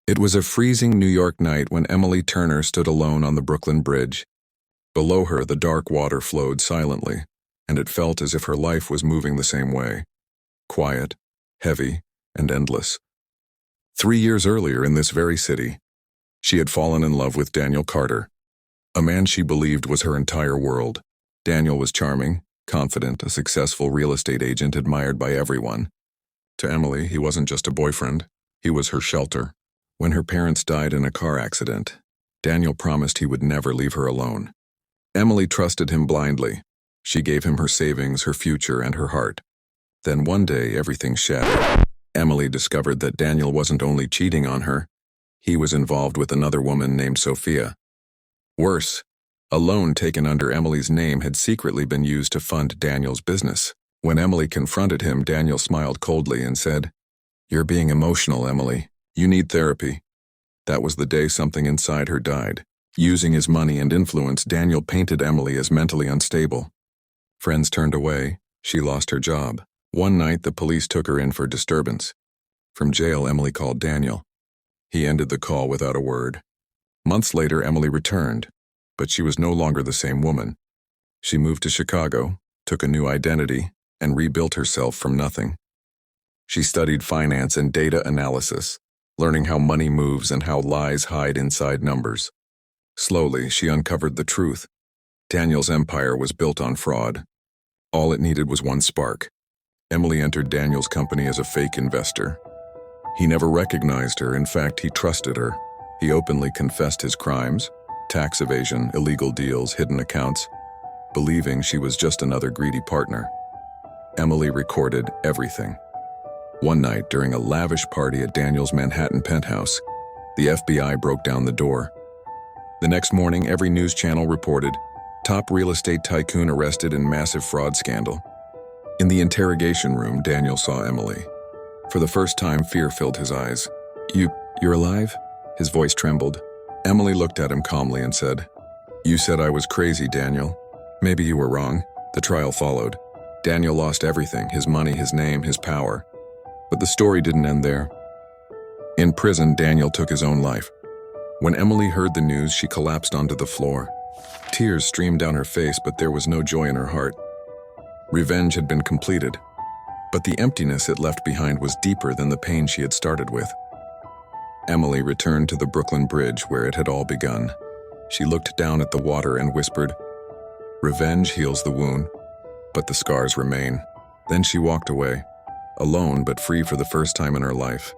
It was a freezing New York night when Emily Turner stood alone on the Brooklyn Bridge. Below her, the dark water flowed silently, and it felt as if her life was moving the same way. Quiet, heavy, and endless. 3 years earlier in this very city, she had fallen in love with Daniel Carter, a man she believed was her entire world. Daniel was charming, confident, a successful real estate agent admired by everyone. To Emily, he wasn't just a boyfriend, he was her shelter. When her parents died in a car accident, Daniel promised he would never leave her alone. Emily trusted him blindly. She gave him her savings, her future, and her heart. Then one day, everything shattered. Emily discovered that Daniel wasn't only cheating on her, he was involved with another woman named Sophia. Worse, a loan taken under Emily's name had secretly been used to fund Daniel's business. When Emily confronted him, Daniel smiled coldly and said, "You're being emotional, Emily. You need therapy." That was the day something inside her died. Using his money and influence, Daniel painted Emily as mentally unstable. Friends turned away. She lost her job. One night, the police took her in for disturbance. From jail, Emily called Daniel. He ended the call without a word. Months later, Emily returned, but she was no longer the same woman. She moved to Chicago, took a new identity, and rebuilt herself from nothing. She studied finance and data analysis, learning how money moves and how lies hide inside numbers. Slowly, she uncovered the truth. Daniel's empire was built on fraud. All it needed was one spark. Emily entered Daniel's company as a fake investor. He never recognized her. In fact, he trusted her. He openly confessed his crimes, tax evasion, illegal deals, hidden accounts, believing she was just another greedy partner. Emily recorded everything. One night, during a lavish party at Daniel's Manhattan penthouse, the FBI broke down the door. The next morning, every news channel reported, "Top real estate tycoon arrested in massive fraud scandal." In the interrogation room, Daniel saw Emily. For the first time, fear filled his eyes. You're alive?" His voice trembled. Emily looked at him calmly and said, "You said I was crazy, Daniel. Maybe you were wrong." The trial followed. Daniel lost everything, his money, his name, his power. But the story didn't end there. In prison, Daniel took his own life. When Emily heard the news, she collapsed onto the floor. Tears streamed down her face, but there was no joy in her heart. Revenge had been completed, but the emptiness it left behind was deeper than the pain she had started with. Emily returned to the Brooklyn Bridge where it had all begun. She looked down at the water and whispered, "Revenge heals the wound, but the scars remain." Then she walked away, alone but free for the first time in her life.